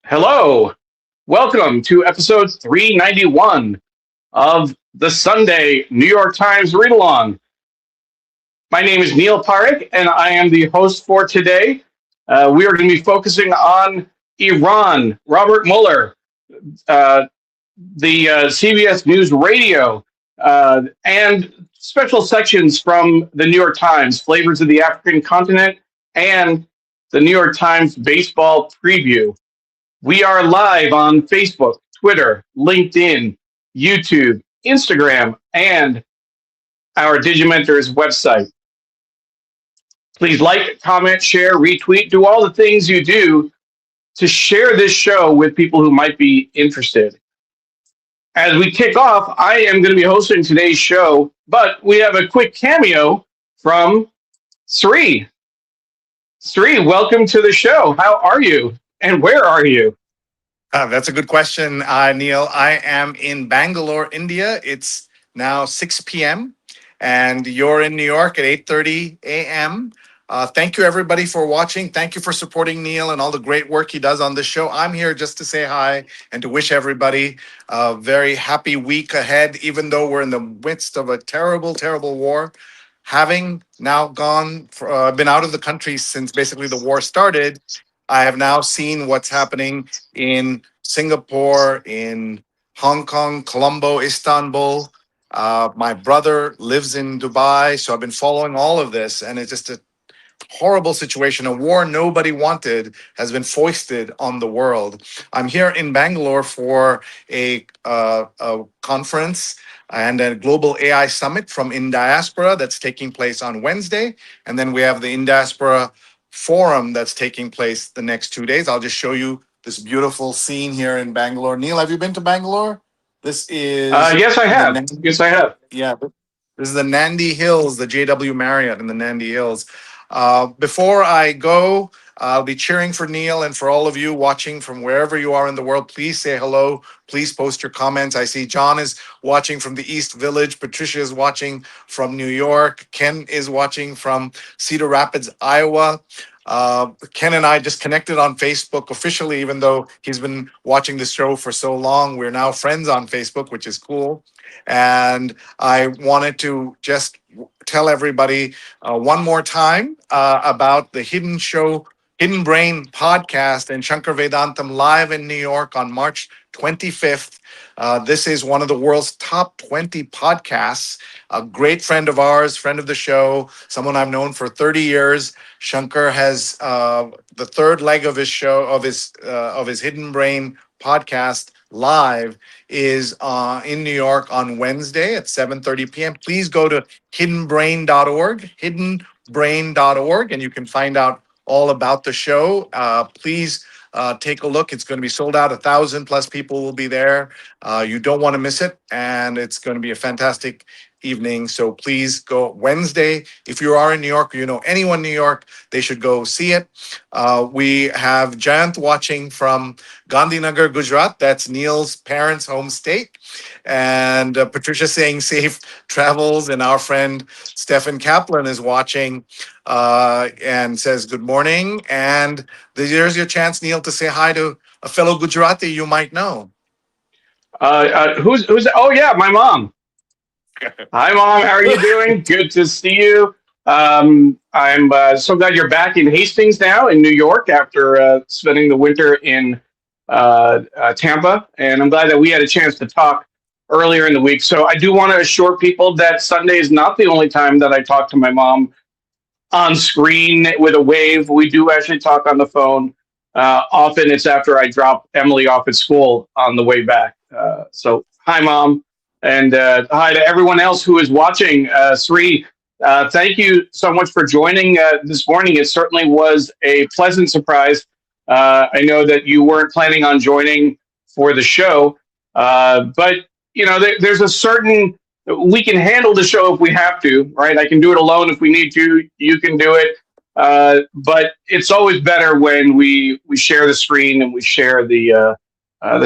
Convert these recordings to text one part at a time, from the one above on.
Hello. Welcome to episode 391 of the Sunday New York Times Read Along. My name is Neil Parekh, and I am the host for today. We are going to be focusing on Iran, Robert Mueller, uh, the CBS News Radio, and special sections from the New York Times, Flavors of the African Continent, and the New York Times Baseball Preview. We are live on Facebook, Twitter, LinkedIn, YouTube, Instagram, and our Digimentors website. Please like, comment, share, retweet, do all the things you do to share this show with people who might be interested. As we kick off, I am going to be hosting today's show, but we have a quick cameo from Sree. Sree, welcome to the show. How are you? And where are you? That's a good question, Neil. I am in Bangalore, India. It's now 6 p.m. and you're in New York at 8:30 a.m. Thank you, everybody, for watching. Thank you for supporting Neil and all the great work he does on the show. I'm here just to say hi and to wish everybody a very happy week ahead, even though we're in the midst of a terrible, terrible war. Having now been out of the country since basically the war started, I have now seen what's happening in Singapore, in Hong Kong, Colombo, Istanbul. My brother lives in Dubai, so I've been following all of this, and it's just a horrible situation. A war nobody wanted has been foisted on the world. I'm here in Bangalore for a conference and a global AI summit from In Diaspora that's taking place on Wednesday. And then we have the In Diaspora forum that's taking place the next 2 days. I'll just show you this beautiful scene here in Bangalore. Neil, have you been to Bangalore? This is Yes, I have. Yes, I have. Yeah, this is the Nandi Hills, the JW Marriott in the Nandi Hills. Before I go, I'll be cheering for Neil and for all of you watching from wherever you are in the world. Please say hello. Please post your comments. I see John is watching from the East Village. Patricia is watching from New York. Ken is watching from Cedar Rapids, Iowa. Ken and I just connected on Facebook officially, even though he's been watching the show for so long. We're now friends on Facebook, which is cool. And I wanted to just tell everybody one more time about the Hidden Brain podcast and Shankar Vedantam live in New York on March 25th. This is one of the world's top 20 podcasts. A great friend of ours, friend of the show, someone I've known for 30 years. Shankar has the third leg of his show, of his Hidden Brain podcast live is in New York on Wednesday at 7:30 p.m. Please go to hiddenbrain.org, hiddenbrain.org, and you can find out all about the show. Please take a look. It's going to be sold out. 1,000 plus people will be there. You don't want to miss it, and it's going to be a fantastic evening. So please go Wednesday. If you are in New York or you know anyone in New York, they should go see it. We have Jayant watching from Gandhinagar, Gujarat. That's Neil's parents' home state. And Patricia saying safe travels. And our friend Stefan Kaplan is watching and says good morning. And there's your chance, Neil, to say hi to a fellow Gujarati you might know. Who's? Oh, yeah, my mom. Hi, Mom. How are you doing? Good to see you. I'm so glad you're back in Hastings now in New York after spending the winter in Tampa. And I'm glad that we had a chance to talk earlier in the week. So I do want to assure people that Sunday is not the only time that I talk to my mom on screen with a wave. We do actually talk on the phone. Often it's after I drop Emily off at school on the way back. So hi, Mom. And hi to everyone else who is watching. Sree, thank you so much for joining this morning. It certainly was a pleasant surprise. I know that you weren't planning on joining for the show, but you know, there's a certain, we can handle the show if we have to, right? I can do it alone if we need to. You can do it, but it's always better when we share the screen and we share the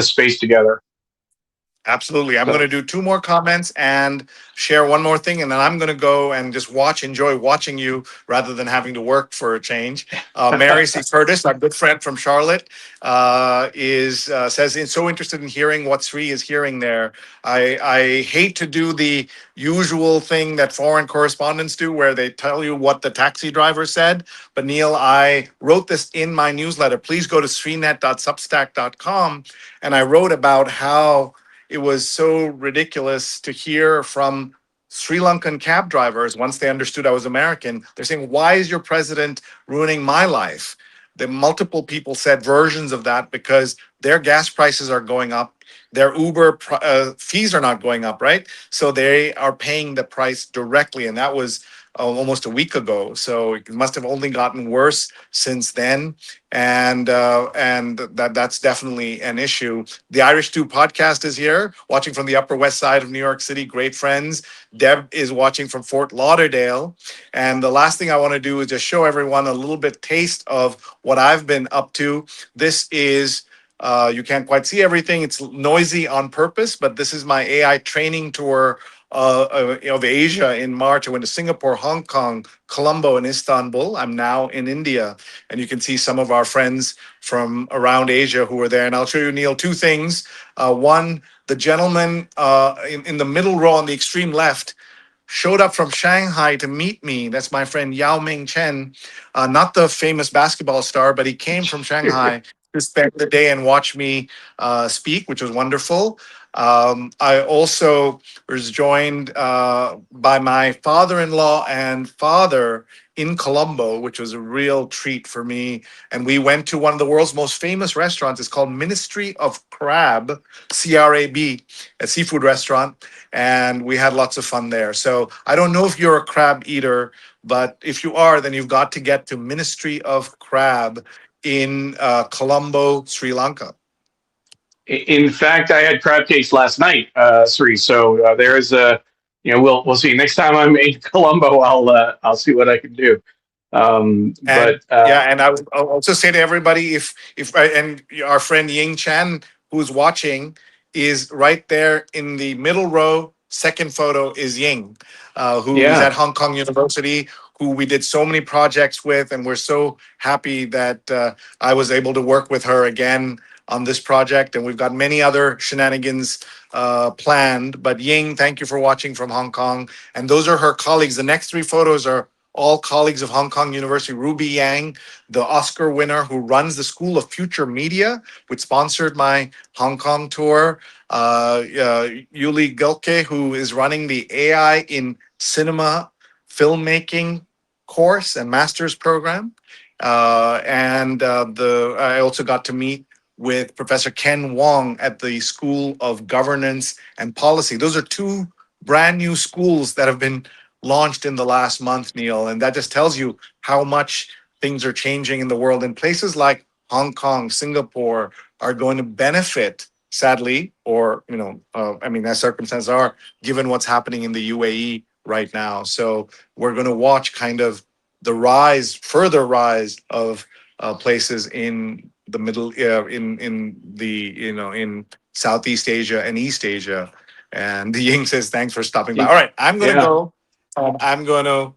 space together. Absolutely. I'm So going to do two more comments and share one more thing, and then I'm going to go and just enjoy watching you rather than having to work for a change. Mary C. Curtis, our good friend from Charlotte, is says is so interested in hearing what Sree is hearing there. I hate to do the usual thing that foreign correspondents do, where they tell you what the taxi driver said. But Neil, I wrote this in my newsletter. Please go to sreenet.substack.com, and I wrote about how it was so ridiculous to hear from Sri Lankan cab drivers once they understood I was American. They're saying, "Why is your president ruining my life?" The multiple people said versions of that because their gas prices are going up. Their Uber fees are not going up, right? So they are paying the price directly. And that was almost a week ago. So it must have only gotten worse since then. And that's definitely an issue. The Irish Stew podcast is here, watching from the Upper West Side of New York City. Great friends. Deb is watching from Fort Lauderdale. And the last thing I want to do is just show everyone a little bit taste of what I've been up to. This is you can't quite see everything. It's noisy on purpose, but this is my AI training tour of Asia in March. I went to Singapore, Hong Kong, Colombo, and Istanbul. I'm now in India, and you can see some of our friends from around Asia who are there. And I'll show you, Neil, two things. One, the gentleman in the middle row on the extreme left showed up from Shanghai to meet me. That's my friend Yao Ming Chen, not the famous basketball star, but he came from Shanghai to spend the day and watch me speak, which was wonderful. I also was joined by my father-in-law and father in Colombo, which was a real treat for me. And we went to one of the world's most famous restaurants. It's called Ministry of Crab, CRAB, a seafood restaurant. And we had lots of fun there. So I don't know if you're a crab eater, but if you are, then you've got to get to Ministry of Crab in Colombo, Sri Lanka. in fact, I had crab cakes last night, Sree. So there is a, we'll see. Next time I'm in Colombo, I'll see what I can do. And But yeah, and I'll also say to everybody, if and our friend Ying Chan, who's watching, is right there in the middle row. Second photo is Ying, who's at yeah, Hong Kong University, who we did so many projects with, and we're so happy that I was able to work with her again on this project. And we've got many other shenanigans planned. But Ying, thank you for watching from Hong Kong. And those are her colleagues. The next three photos are all colleagues of Hong Kong University. Ruby Yang, the Oscar winner who runs the School of Future Media, which sponsored my Hong Kong tour. Yuli Gilke, who is running the AI in Cinema Filmmaking course and master's program. I also got to meet with Professor Ken Wong at the School of Governance and Policy. Those are two brand new schools that have been launched in the last month, Neil, and that just tells you how much things are changing in the world. And places like Hong Kong, Singapore are going to benefit, sadly, or as circumstances are, given what's happening in the UAE right now. So we're going to watch kind of the further rise of places in the middle, in Southeast Asia and East Asia. And Ying says, "Thanks for stopping by." All right, I'm going to yeah. go. I'm going to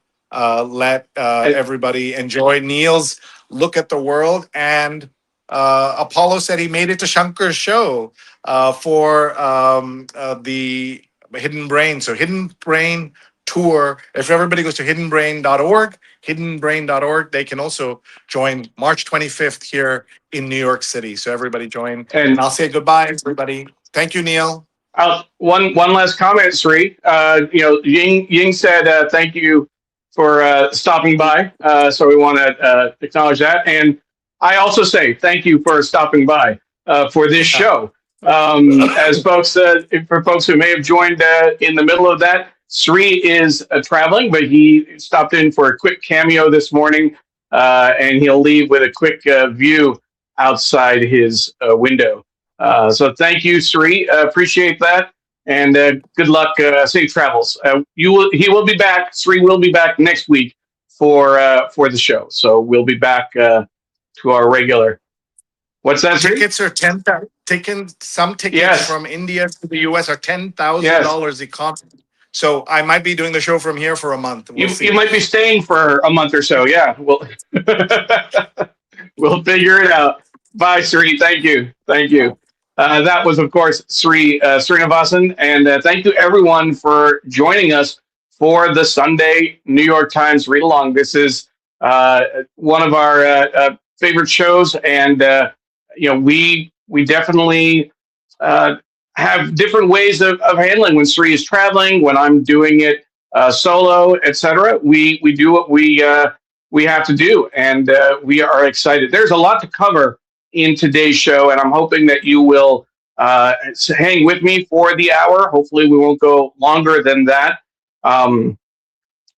let everybody enjoy Neil's look at the world. And Apollo said he made it to Shankar's show for the Hidden Brain. So Hidden Brain tour. If everybody goes to hiddenbrain.org, they can also join March 25th here in New York City. So everybody join. And And I'll say goodbye, everybody. Thank you, Neil. one last comment, Sree. Ying said thank you for stopping by. So we want to acknowledge that, and I also say thank you for stopping by for this show. As folks, for folks who may have joined in the middle of that, Sree is traveling, but he stopped in for a quick cameo this morning, and he'll leave with a quick view outside his window. So thank you, Sree. Appreciate that, and good luck. Safe travels. He will be back. Sree will be back next week for the show. So we'll be back to our regular. What's that, Sree? Tickets are some tickets Yes. from India to the US are $10,000 Yes. economy. So I might be doing the show from here for a month. We'll see. You might be staying for a month or so. Yeah. We'll we'll figure it out. Bye, Sree. Thank you. Thank you. That was, of course, Srinivasan. And thank you, everyone, for joining us for the Sunday New York Times read along. This is one of our favorite shows. And, we definitely have different ways of handling when Sree is traveling, when I'm doing it solo, etc. We do what we have to do, and we are excited. There's a lot to cover in today's show, and I'm hoping that you will hang with me for the hour. Hopefully, we won't go longer than that.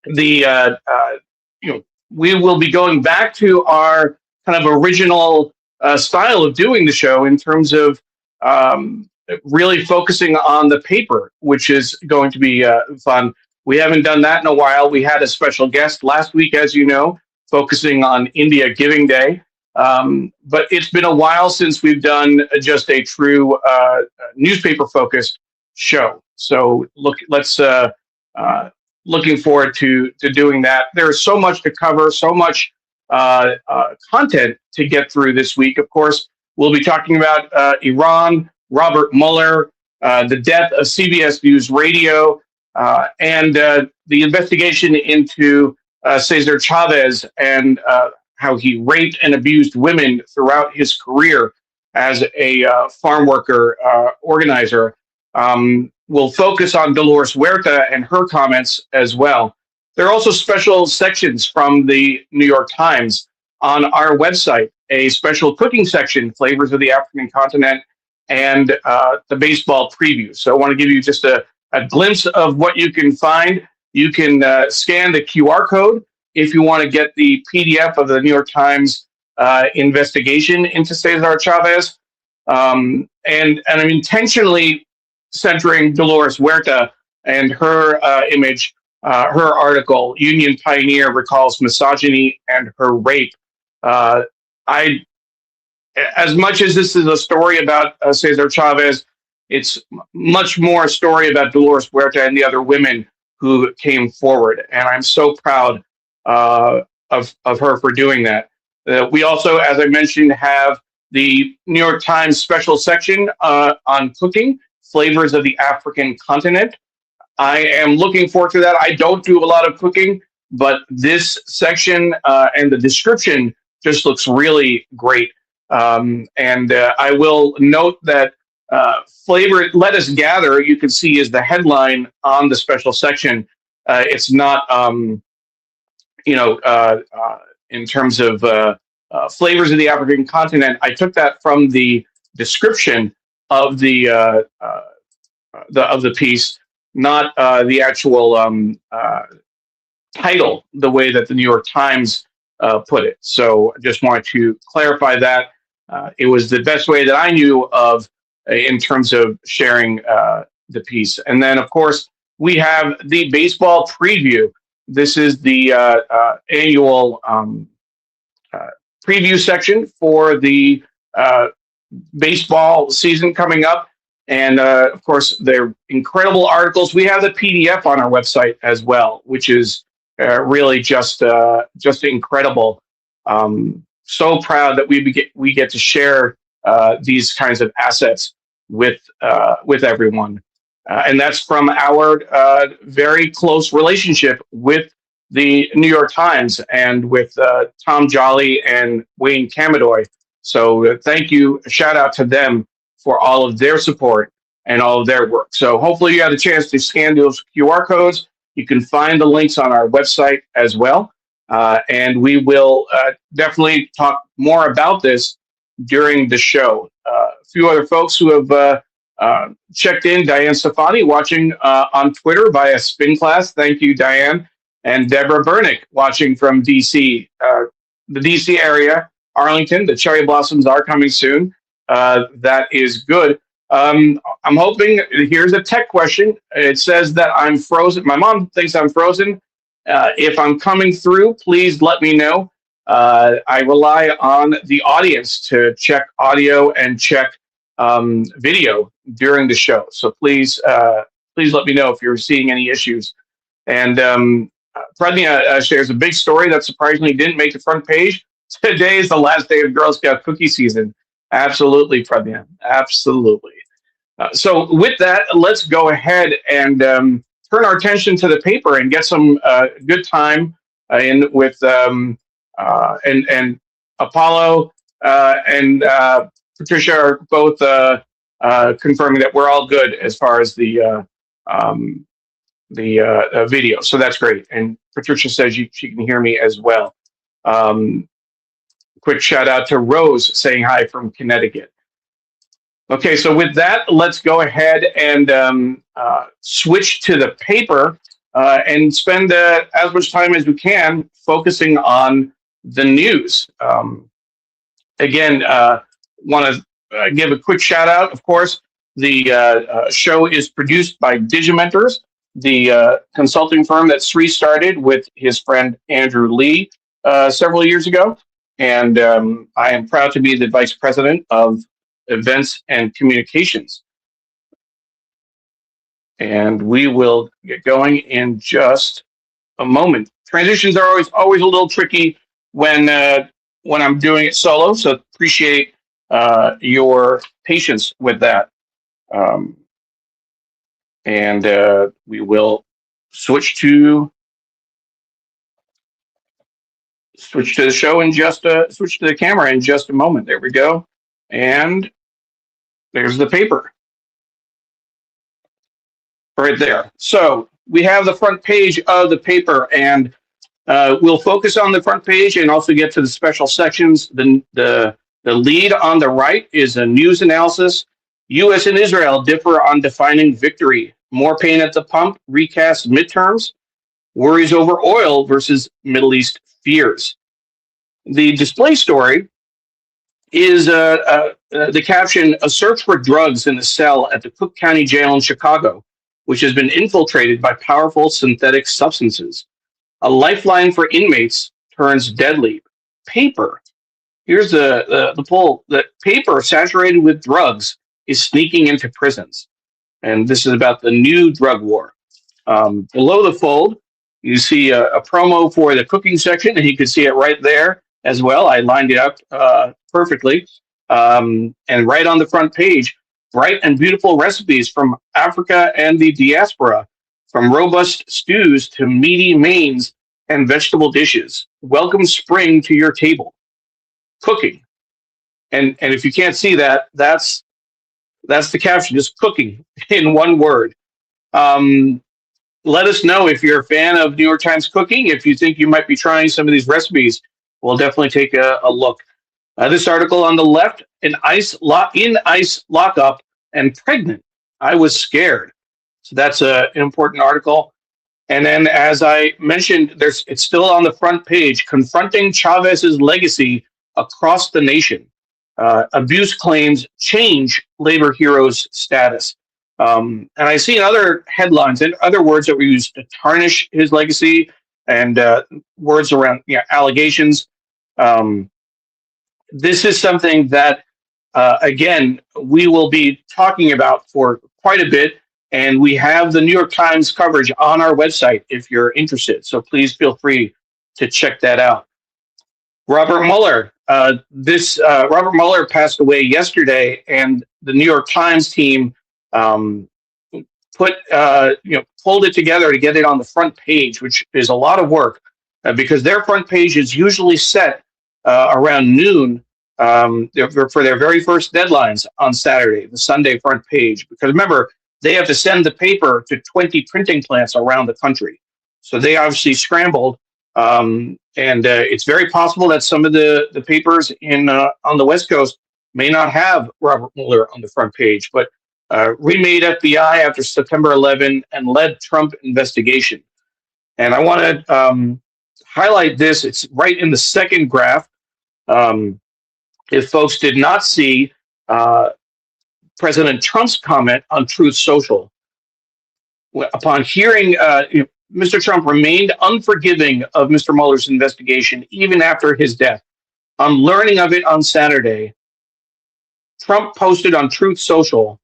The we will be going back to our kind of original style of doing the show in terms of really focusing on the paper, which is going to be fun. We haven't done that in a while. We had a special guest last week, as you know, focusing on India Giving Day. But it's been a while since we've done just a true newspaper-focused show. So looking forward to doing that. There's so much to cover, so much content to get through this week. Of course, we'll be talking about Iran, Robert Mueller, the death of CBS News Radio, and the investigation into Cesar Chavez and how he raped and abused women throughout his career as a farm worker organizer. We'll focus on Dolores Huerta and her comments as well. There are also special sections from the New York Times on our website, a special cooking section, Flavors of the African Continent, and the baseball preview. So I want to give you just a glimpse of what you can find. You can scan the QR code if you want to get the PDF of the New York Times investigation into Cesar Chavez. And I'm intentionally centering Dolores Huerta and her image, her article, Union Pioneer Recalls Misogyny and Her Rape. As much as this is a story about Cesar Chavez, it's much more a story about Dolores Huerta and the other women who came forward. And I'm so proud of her for doing that. We also, as I mentioned, have the New York Times special section on cooking, Flavors of the African Continent. I am looking forward to that. I don't do a lot of cooking, but this section and the description just looks really great. And I will note that flavor, let us gather, you can see is the headline on the special section. It's not, in terms of flavors of the African continent. I took that from the description of the piece, not the actual title, the way that the New York Times put it. So I just wanted to clarify that. It was the best way that I knew of in terms of sharing the piece. And then, of course, we have the baseball preview. This is the annual preview section for the baseball season coming up. And, of course, they're incredible articles. We have the PDF on our website as well, which is really just incredible. So proud that we get to share these kinds of assets with everyone, and that's from our very close relationship with the New York Times and with Tom Jolly and Wayne Camadoy. So thank you, shout out to them for all of their support and all of their work. So hopefully you had a chance to scan those QR codes. You can find the links on our website as well. And we will definitely talk more about this during the show. A few other folks who have checked in, Diane Stefani watching on Twitter via Spin Class. Thank you, Diane. And Deborah Bernick watching from DC, the DC area, Arlington. The cherry blossoms are coming soon. That is good. I'm hoping, here's a tech question. It says that I'm frozen. My mom thinks I'm frozen. If I'm coming through, please let me know. I rely on the audience to check audio and check video during the show. So please let me know if you're seeing any issues. And Pradnya shares a big story that surprisingly didn't make the front page. Today is the last day of Girl Scout cookie season. Absolutely, Pradnya. Absolutely. So with that, let's go ahead and turn our attention to the paper and get some good time in with and Apollo and Patricia are both confirming that we're all good as far as the video. So that's great. And Patricia says she can hear me as well. Quick shout out to Rose saying hi from Connecticut. Okay, so with that, let's go ahead and switch to the paper and spend as much time as we can focusing on the news. Again, want to give a quick shout out. Of course, the show is produced by Digimentors, the consulting firm that Sree started with his friend Andrew Lee several years ago. And I am proud to be the vice president of events and communications. And we will get going in just a moment. Transitions are always a little tricky when I'm doing it solo, so appreciate your patience with that. And we will switch to the show in just switch to the camera in just a moment. There we go. And there's the paper right there. So we have the front page of the paper, and we'll focus on the front page and also get to the special sections. The lead on the right is a news analysis. U.S. and Israel differ on defining victory. More pain at the pump, recast midterms, worries over oil versus Middle East fears. The display story is the caption, a search for drugs in a cell at the Cook County Jail in Chicago, which has been infiltrated by powerful synthetic substances. A lifeline for inmates turns deadly. Paper. Here's the poll. The paper saturated with drugs is sneaking into prisons. And this is about the new drug war. Below the fold, you see a promo for the cooking section, and you can see it right there as well. I lined it up perfectly. And right on the front page, bright and beautiful recipes from Africa and the diaspora, from robust stews to meaty mains and vegetable dishes. Welcome spring to your table. Cooking. And if you can't see that, that's the caption, just cooking in one word. Let us know if you're a fan of New York Times Cooking. If you think you might be trying some of these recipes, we'll definitely take a look. This article on the left, in ice lockup and pregnant. I was scared. So that's an important article. And then, as I mentioned, it's still on the front page, confronting Chavez's legacy across the nation. Abuse claims change labor heroes' status. And I see in other headlines and other words that were used to tarnish his legacy and words around allegations. This is something that, again, we will be talking about for quite a bit. And we have the New York Times coverage on our website if you're interested. So please feel free to check that out. Robert Mueller. Robert Mueller passed away yesterday, and the New York Times team pulled it together to get it on the front page, which is a lot of work because their front page is usually set around noon for their very first deadlines on Saturday, the Sunday front page. Because remember, they have to send the paper to 20 printing plants around the country. So they obviously scrambled. And it's very possible that some of the papers on the West Coast may not have Robert Mueller on the front page, but remade FBI after September 11 and led Trump investigation. And I want to highlight this. It's right in the second graph. If folks did not see President Trump's comment on Truth Social, upon hearing Mr. Trump remained unforgiving of Mr. Mueller's investigation even after his death. On learning of it on Saturday, Trump posted on Truth Social,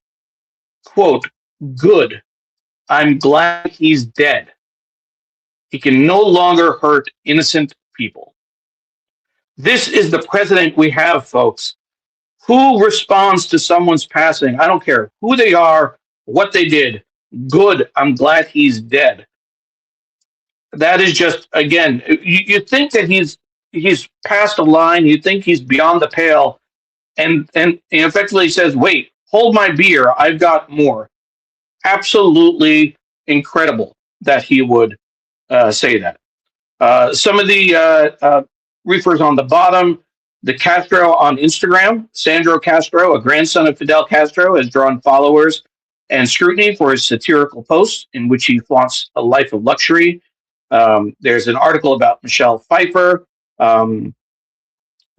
quote, "Good. I'm glad he's dead. He can no longer hurt innocent people." This is the president we have, folks. Who responds to someone's passing? I don't care who they are, what they did. Good. I'm glad he's dead. That is just, again, you think that he's passed a line. You think he's beyond the pale, and effectively says, "Wait, hold my beer. I've got more." Absolutely incredible that he would say that. Some of the reefers on the bottom, the Castro on Instagram, Sandro Castro, a grandson of Fidel Castro, has drawn followers and scrutiny for his satirical posts in which he flaunts a life of luxury. There's an article about Michelle Pfeiffer. An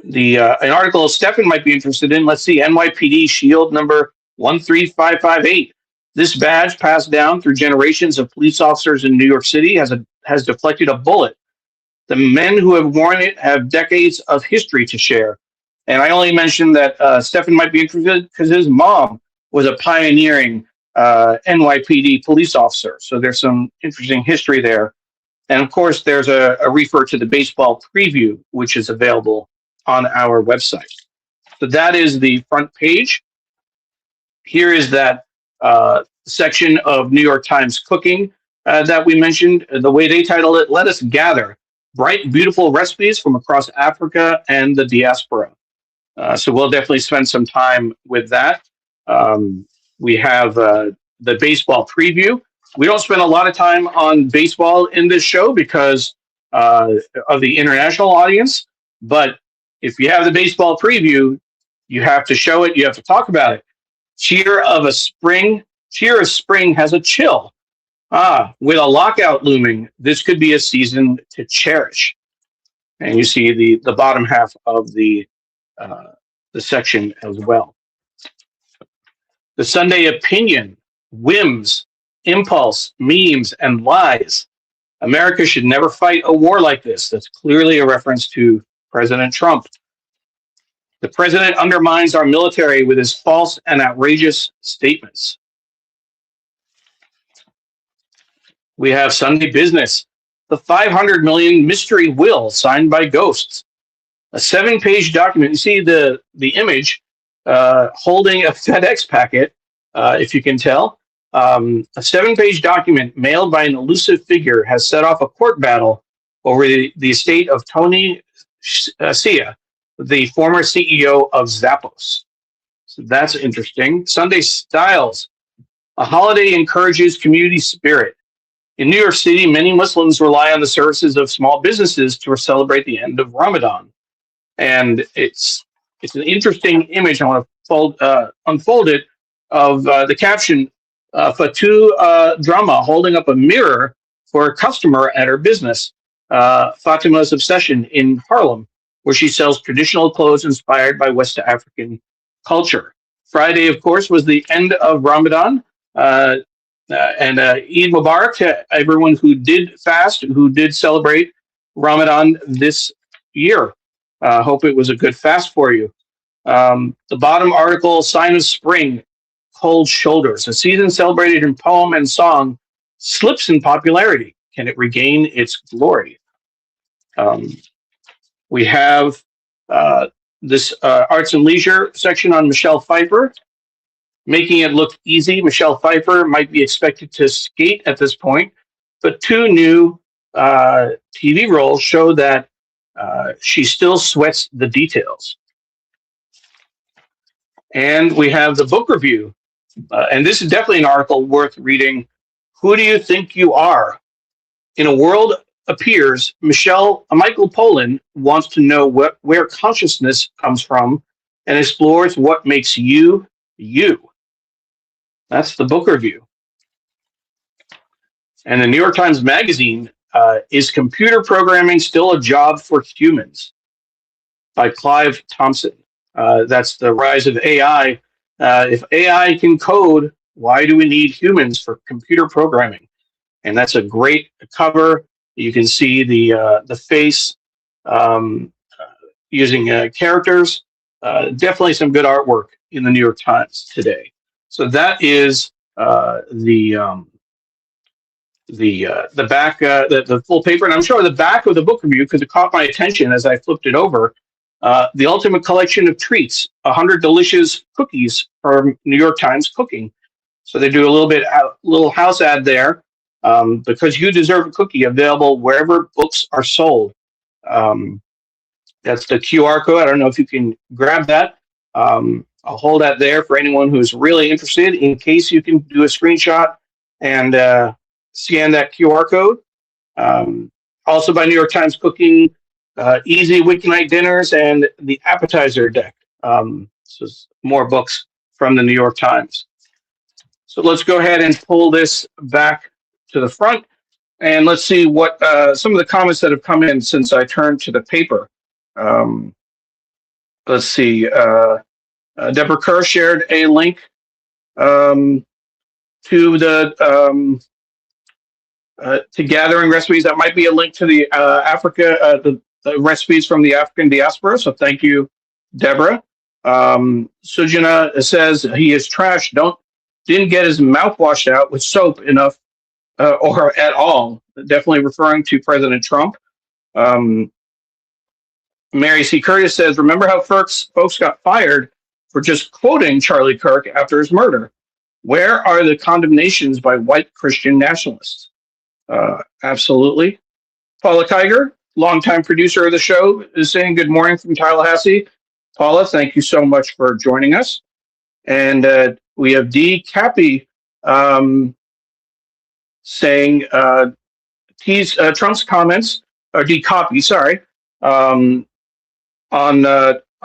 article Stefan might be interested in. Let's see, NYPD Shield number 13558. This badge, passed down through generations of police officers in New York City, has deflected a bullet. The men who have worn it have decades of history to share. And I only mentioned that Stefan might be interested because his mom was a pioneering NYPD police officer. So there's some interesting history there. And of course, there's a refer to the baseball preview, which is available on our website. So that is the front page. Here is that section of New York Times Cooking that we mentioned. The way they titled it, "Let Us Gather Bright, Beautiful Recipes from Across Africa and the Diaspora." So we'll definitely spend some time with that. We have the baseball preview. We don't spend a lot of time on baseball in this show because of the international audience. But if you have the baseball preview, you have to show it. You have to talk about it. Cheer of spring has a chill. With a lockout looming, this could be a season to cherish. And you see the bottom half of the section as well. The Sunday Opinion, whims, impulse, memes, and lies. America should never fight a war like this. That's clearly a reference to President Trump. The president undermines our military with his false and outrageous statements. We have Sunday Business, the 500 million mystery will signed by ghosts. A 7-page document. You see the image holding a FedEx packet, if you can tell. A 7-page document mailed by an elusive figure has set off a court battle over the estate of Tony Sia, the former CEO of Zappos. So that's interesting. Sunday Styles, a holiday encourages community spirit. In New York City, many Muslims rely on the services of small businesses to celebrate the end of Ramadan. And it's an interesting image. I want to unfold it, of the caption, Fatu Drama holding up a mirror for a customer at her business, Fatima's Obsession in Harlem, where she sells traditional clothes inspired by West African culture. Friday, of course, was the end of Ramadan. And Eid Mubarak to everyone who did fast, who did celebrate Ramadan this year. Hope it was a good fast for you. The bottom article, Sign of Spring, Cold Shoulders. A season celebrated in poem and song slips in popularity. Can it regain its glory? We have this arts and leisure section on Michelle Pfeiffer. Making it look easy, Michelle Pfeiffer might be expected to skate at this point, but 2 new TV roles show that she still sweats the details. And we have the book review, and this is definitely an article worth reading. Who do you think you are? In a World Appears, Michael Pollan wants to know where consciousness comes from and explores what makes you, you. That's the book review. And the New York Times Magazine, is computer programming still a job for humans? By Clive Thompson. That's the rise of AI. If AI can code, why do we need humans for computer programming? And that's a great cover. You can see the face using characters. definitely some good artwork in the New York Times today. So that is the back, the full paper, and I'm sure the back of the book review, because it caught my attention as I flipped it over. The ultimate collection of treats: 100 delicious cookies from New York Times Cooking. So they do a little house ad there. Because you deserve a cookie, available wherever books are sold. Um, that's the QR code. I don't know if you can grab that. I'll hold that there for anyone who's really interested, in case you can do a screenshot and scan that QR code. Also by New York Times Cooking, easy weeknight dinners and the appetizer deck. So more books from the New York Times. So let's go ahead and pull this back to the front, and let's see what some of the comments that have come in since I turned to the paper. Let's see. Deborah Kerr shared a link to the to gathering recipes. That might be a link to the the recipes from the African diaspora. So thank you, Deborah. Sujana says he is trash. Didn't get his mouth washed out with soap enough or at all. Definitely referring to President Trump. Mary C. Curtis says, remember how folks got fired for just quoting Charlie Kirk after his murder? Where are the condemnations by white Christian nationalists? Absolutely. Paula Kiger, longtime producer of the show, is saying good morning from Tallahassee. Paula, thank you so much for joining us. And we have D. Cappy saying Trump's comments, or D. Copy, sorry, on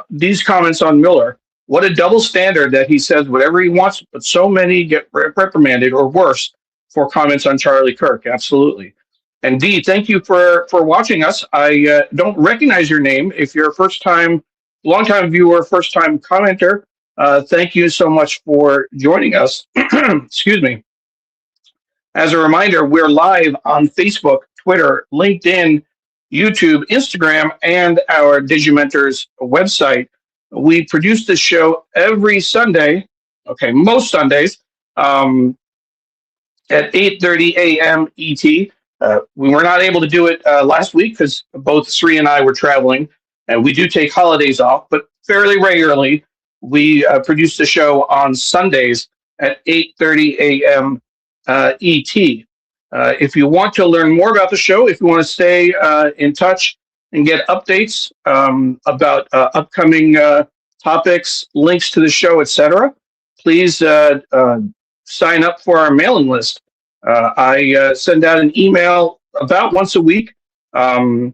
these comments on Miller. What a double standard that he says whatever he wants, but so many get reprimanded or worse for comments on Charlie Kirk. Absolutely. And Dee, thank you for watching us. I don't recognize your name. If you're a long-time viewer, first-time commenter, thank you so much for joining us. Excuse me. As a reminder, we're live on Facebook, Twitter, LinkedIn, YouTube, Instagram, and our Digimentors website. We produce this show every Sunday, most Sundays, at 8:30 a.m. ET. We were not able to do it last week because both Sree and I were traveling, and we do take holidays off, but fairly regularly we produce the show on Sundays at 8:30 a.m. ET. If you want to learn more about the show, if you want to stay in touch and get updates about upcoming topics, links to the show, etc., please sign up for our mailing list. I send out an email about once a week to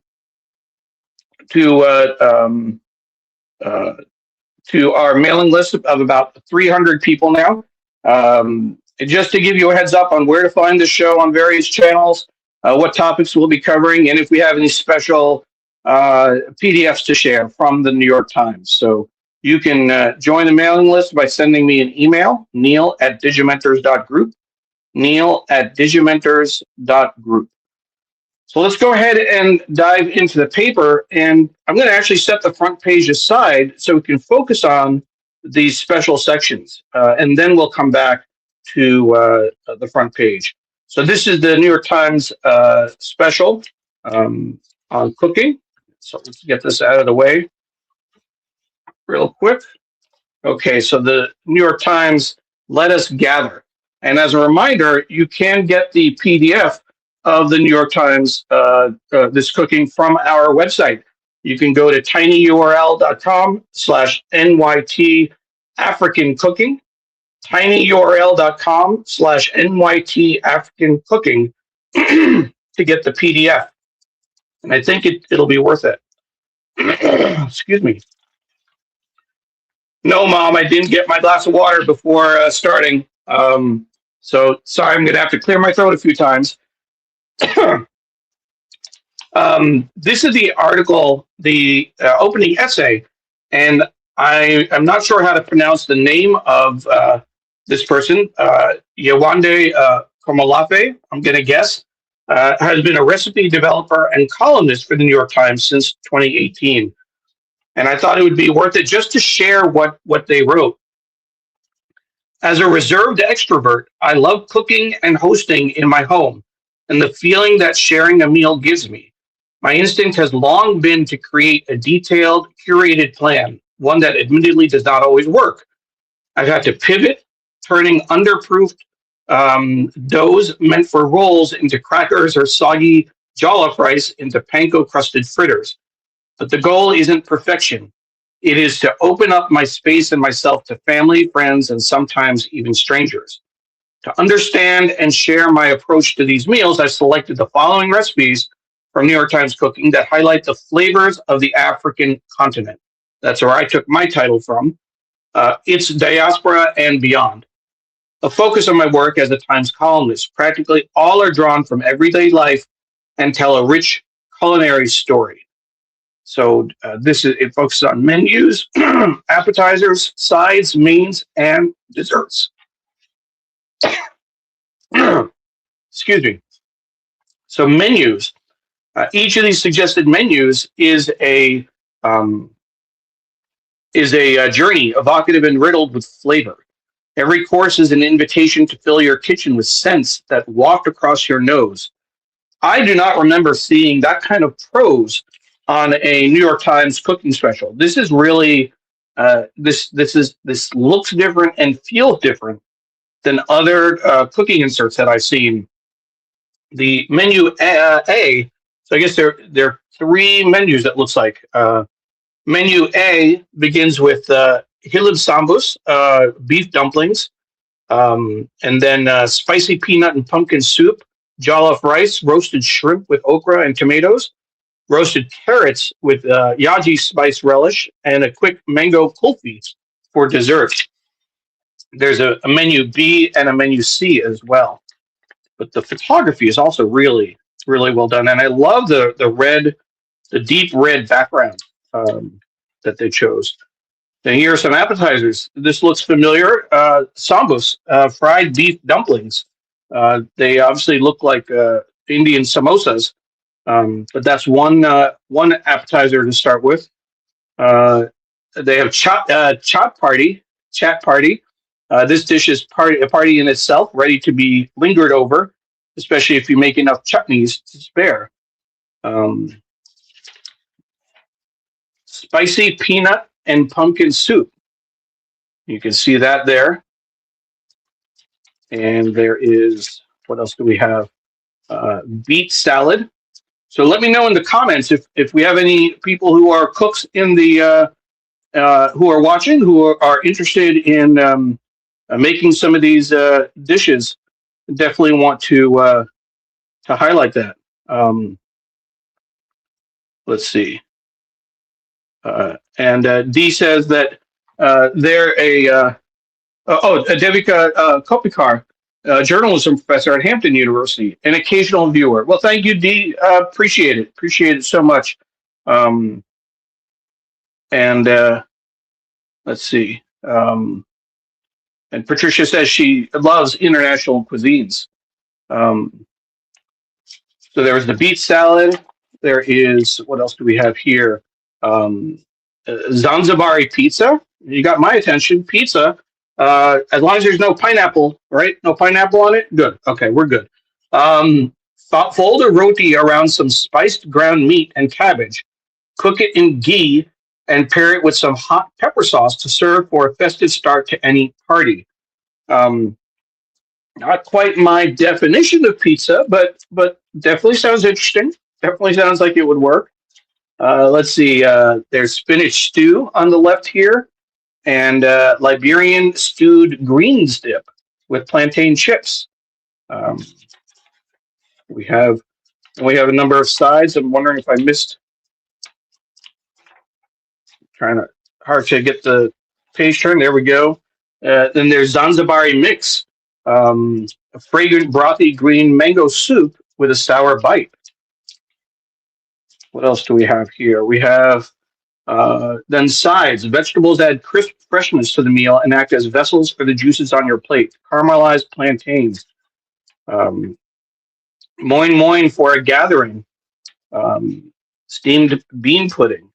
our mailing list of about 300 people now. Just to give you a heads up on where to find the show on various channels, what topics we'll be covering, and if we have any special PDFs to share from the New York Times. So you can join the mailing list by sending me an email, neil@digimentors.group, neil@digimentors.group. So let's go ahead and dive into the paper, and I'm going to actually set the front page aside so we can focus on these special sections, and then we'll come back to the front page. So this is the New York Times special on cooking. So let's get this out of the way real quick. Okay, so the New York Times, Let Us Gather. And as a reminder, you can get the PDF of the New York Times, this cooking, from our website. You can go to tinyurl.com/NYT African Cooking, tinyurl.com/NYT African Cooking to get the PDF. And I think it'll be worth it. Excuse me. No, Mom, I didn't get my glass of water before starting. So sorry, I'm going to have to clear my throat a few times. This is the article, the opening essay, and I'm not sure how to pronounce the name of this person. Yewande Komolafe, I'm going to guess, has been a recipe developer and columnist for the New York Times since 2018. and I thought it would be worth it just to share what they wrote. As a reserved extrovert, I love cooking and hosting in my home and the feeling that sharing a meal gives me. My instinct has long been to create a detailed, curated plan, one that admittedly does not always work. I've had to pivot, turning underproofed doughs meant for rolls into crackers or soggy jollof rice into panko crusted fritters. But the goal isn't perfection. It is to open up my space and myself to family, friends, and sometimes even strangers. To understand and share my approach to these meals, I selected the following recipes from New York Times Cooking that highlight the flavors of the African continent. That's where I took my title from. Its diaspora and beyond. A focus of my work as a Times columnist. Practically all are drawn from everyday life and tell a rich culinary story. So it focuses on menus, appetizers, sides, mains, and desserts. Excuse me. So menus. Each of these suggested menus is a journey, evocative and riddled with flavor. Every course is an invitation to fill your kitchen with scents that waft across your nose. I do not remember seeing that kind of prose on a New York Times cooking special. This is really this looks different and feels different than other cooking inserts that I've seen. The menu A, so I guess there are three menus that looks like. Menu A begins with hilib sambus, beef dumplings, and then spicy peanut and pumpkin soup, jollof rice, roasted shrimp with okra and tomatoes, roasted carrots with yaji spice relish, and a quick mango kulfi for dessert. There's a menu B and a menu C as well. But the photography is also really, really well done. And I love the deep red background that they chose. And here are some appetizers. This looks familiar. Sambus, fried beef dumplings. They obviously look like Indian samosas, but that's one appetizer to start with. They have chat party. This dish is a party in itself, ready to be lingered over, especially if you make enough chutneys to spare. Spicy peanut and pumpkin soup. You can see that there. And there is, what else do we have? Beet salad. So let me know in the comments if we have any people who are cooks in the who are watching, who are interested in making some of these dishes. Definitely want to highlight that. Let's see. And Dee says that they're Devika Kopikar, journalism professor at Hampton University, an occasional viewer. Well, thank you, Dee. Appreciate it. Appreciate it so much. And let's see. And Patricia says she loves international cuisines. So there was the beet salad. There is, what else do we have here? Zanzibari pizza. You got my attention. Pizza. As long as there's no pineapple, right? No pineapple on it. Good. Okay, we're good. Fold a roti around some spiced ground meat and cabbage. Cook it in ghee and pair it with some hot pepper sauce to serve for a festive start to any party. Not quite my definition of pizza, but definitely sounds interesting. Definitely sounds like it would work. Let's see. There's spinach stew on the left here, and Liberian stewed greens dip with plantain chips. We have a number of sides. I'm wondering if I missed. Hard to get the page turned. There we go. Then there's Zanzibari mix, a fragrant brothy green mango soup with a sour bite. What else do we have here? We have then sides. Vegetables add crisp freshness to the meal and act as vessels for the juices on your plate. Caramelized plantains. Moin moin for a gathering. Steamed bean pudding.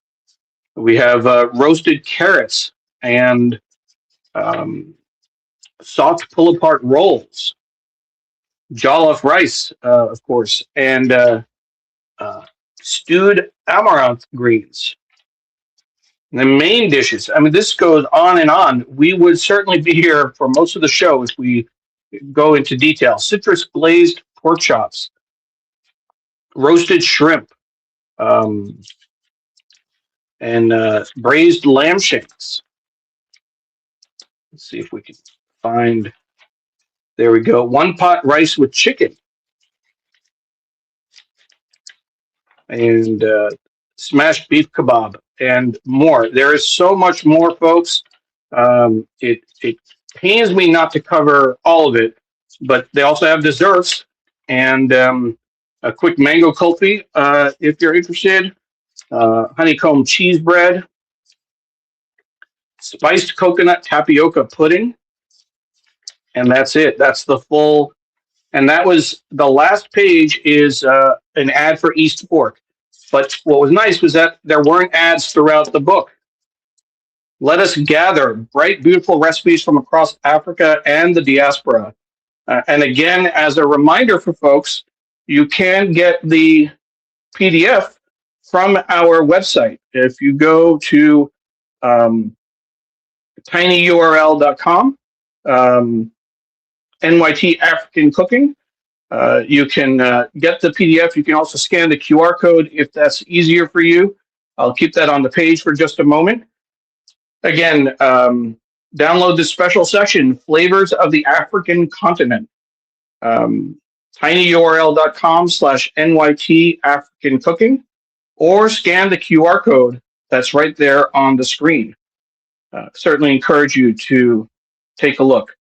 We have roasted carrots and um, soft pull-apart rolls, jollof rice, of course, and uh, stewed amaranth greens. The main dishes. I mean, this goes on and on. We would certainly be here for most of the show if we go into detail. Citrus glazed pork chops, roasted shrimp, um, and braised lamb shanks. Let's see if we can find. There we go. One pot rice with chicken and smashed beef kebab and more. There is so much more, folks. It pains me not to cover all of it, but they also have desserts and a quick mango kulfi if you're interested. Honeycomb cheese bread, spiced coconut tapioca pudding, and that's it. That's the full. And that was the last page is an ad for East Fork. But what was nice was that there weren't ads throughout the book. Let us gather bright, beautiful recipes from across Africa and the diaspora. And again, as a reminder for folks, you can get the PDF from our website. If you go to tinyurl.com, NYT African Cooking, you can get the PDF. You can also scan the QR code if that's easier for you. I'll keep that on the page for just a moment. Again, download this special section, Flavors of the African Continent. tinyurl.com/NYT African Cooking, or scan the QR code that's right there on the screen. Certainly encourage you to take a look.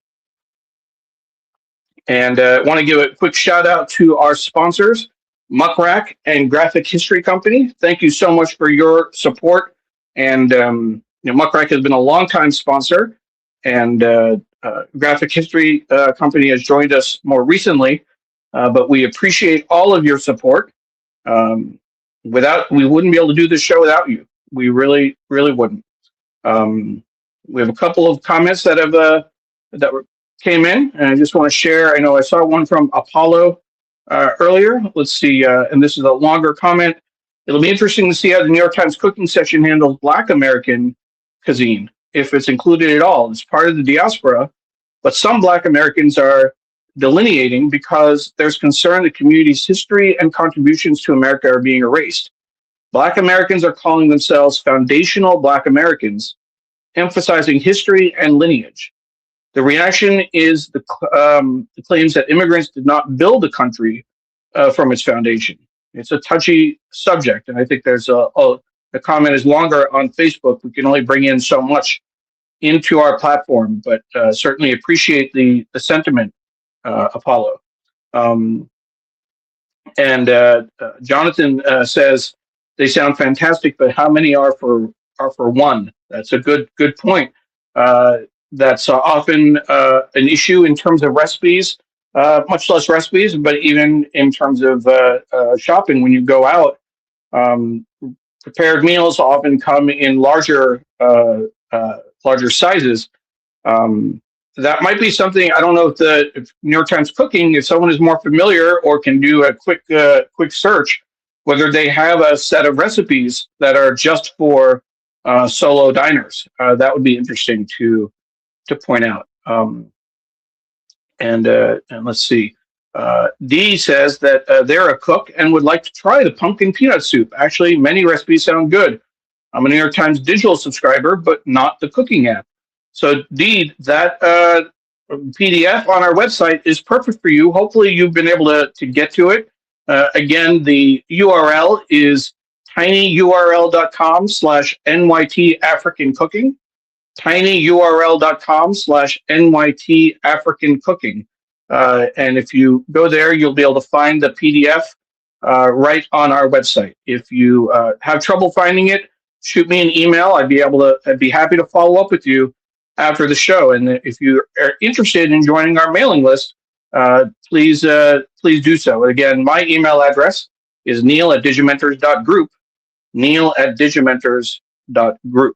And I want to give a quick shout out to our sponsors, Muckrack and Graphic History Company. Thank you so much for your support. And Muckrack has been a longtime sponsor, and Graphic History Company has joined us more recently. But we appreciate all of your support. We wouldn't be able to do this show without you. We really, really wouldn't. We have a couple of comments that came in, and I just want to share. I know I saw one from Apollo earlier. Let's see, and this is a longer comment. It'll be interesting to see how the New York Times cooking section handles Black American cuisine, if it's included at all. It's part of the diaspora, but some Black Americans are delineating because there's concern the community's history and contributions to America are being erased. Black Americans are calling themselves foundational Black Americans, emphasizing history and lineage. The reaction is the claims that immigrants did not build the country from its foundation. It's a touchy subject, and I think there's the comment is longer on Facebook. We can only bring in so much into our platform, but certainly appreciate the sentiment, Apollo. Jonathan says they sound fantastic, but how many are for one? That's a good point. That's often an issue in terms of recipes, much less recipes, but even in terms of shopping. When you go out, prepared meals often come in larger sizes. That might be something. I don't know if New York Times Cooking, if someone is more familiar or can do a quick search, whether they have a set of recipes that are just for solo diners. That would be interesting to point out. And let's see. Dee says that they're a cook and would like to try the pumpkin peanut soup. Actually, many recipes sound good. I'm a New York Times digital subscriber, but not the cooking app. So Dee, that PDF on our website is perfect for you. Hopefully you've been able to get to it. Again, the URL is tinyurl.com/NYT African Cooking. tinyurl.com/NYT African Cooking. And if you go there, you'll be able to find the PDF right on our website. If you have trouble finding it, shoot me an email. I'd be happy to follow up with you after the show. And if you are interested in joining our mailing list, please do so. Again, my email address is neil@digimentors.group, neil@digimentors.group. Group.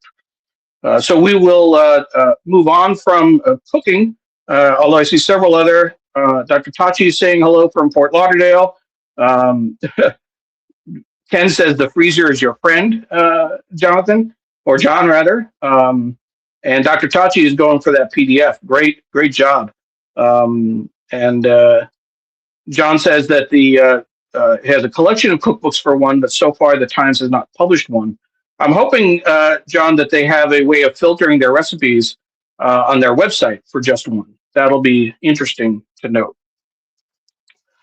So we will move on from cooking, although I see several other. Dr. Tachi is saying hello from Fort Lauderdale. Um, Ken says the freezer is your friend, Jonathan, or John rather. And Dr. Tachi is going for that PDF. Great job. And John says that the has a collection of cookbooks for one, but so far the Times has not published one. I'm hoping, John, that they have a way of filtering their recipes on their website for just one. That'll be interesting to note.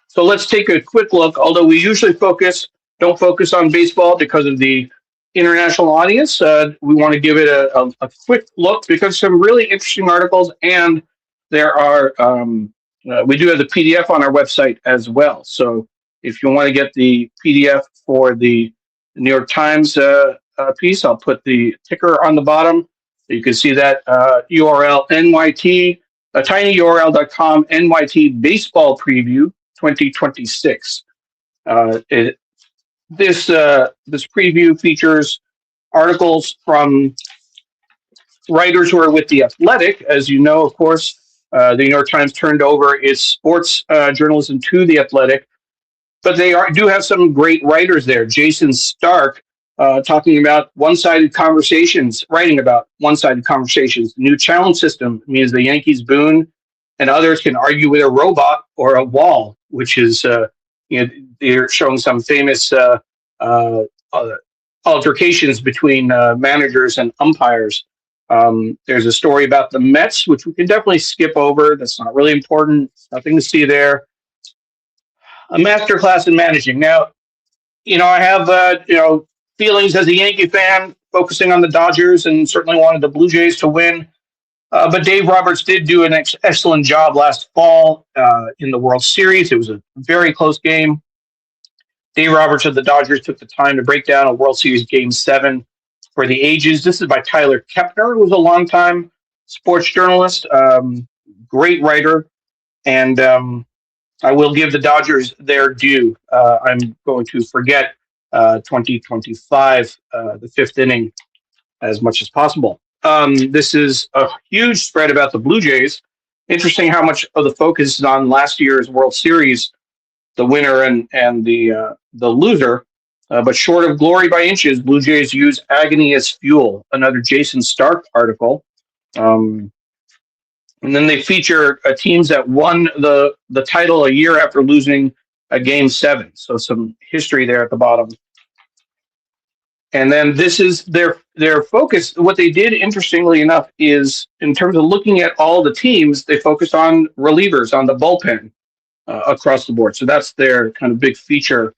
So let's take a quick look. Although we usually don't focus on baseball because of the international audience, we want to give it a quick look because some really interesting articles, and there are we do have the PDF on our website as well. So if you want to get the PDF for the New York Times piece, I'll put the ticker on the bottom. You can see that URL NYT, tinyurl.com NYT baseball preview 2026. This preview features articles from writers who are with The Athletic. As you know, of course, the New York Times turned over its sports journalism to The Athletic, but they do have some great writers there. Jason Stark talking about one-sided conversations, writing about one-sided conversations. The new challenge system means the Yankees boon and others can argue with a robot or a wall, which is, they're showing some famous altercations between managers and umpires. There's a story about the Mets, which we can definitely skip over. That's not really important. Nothing to see there. A masterclass in managing. Now, I have, feelings as a Yankee fan, focusing on the Dodgers and certainly wanted the Blue Jays to win. But Dave Roberts did do an excellent job last fall in the World Series. It was a very close game. Dave Roberts of the Dodgers took the time to break down a World Series Game 7 for the ages. This is by Tyler Kepner, who was a longtime sports journalist, great writer, and I will give the Dodgers their due. I'm going to forget 2025, the fifth inning, as much as possible. This is a huge spread about the Blue Jays. Interesting how much of the focus is on last year's World Series, the winner and the loser. But short of glory by inches, Blue Jays use agony as fuel. Another Jason Stark article. And then they feature teams that won the title a year after losing a Game 7. So some history there at the bottom. And then this is their focus. What they did, interestingly enough, is in terms of looking at all the teams, they focused on relievers, on the bullpen across the board. So that's their kind of big feature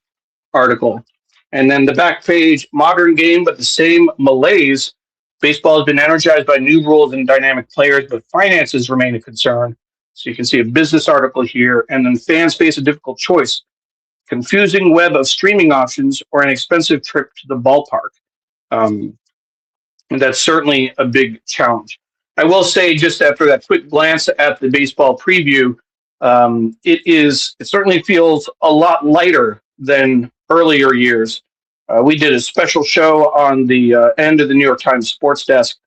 article. And then the back page, modern game, but the same malaise. Baseball has been energized by new rules and dynamic players, but finances remain a concern. So you can see a business article here. And then fans face a difficult choice: confusing web of streaming options or an expensive trip to the ballpark. And that's certainly a big challenge. I will say, just after that quick glance at the baseball preview, it certainly feels a lot lighter than earlier years. We did a special show on the end of the New York Times sports desk,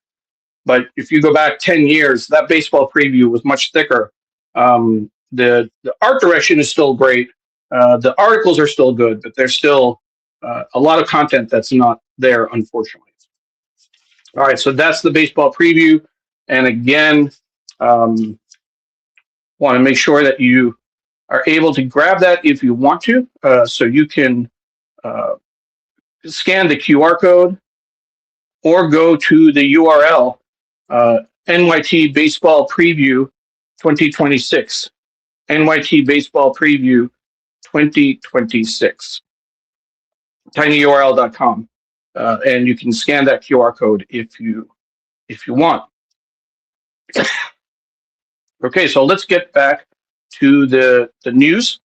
but if you go back 10 years, that baseball preview was much thicker. The art direction is still great. The articles are still good, but there's still a lot of content that's not there, unfortunately. All right, so that's the baseball preview. And again, want to make sure that you are able to grab that if you want to. So you can scan the QR code or go to the URL NYT Baseball Preview 2026. NYT Baseball Preview 2026. tinyurl.com. And you can scan that QR code if you want. Okay, so let's get back to the news.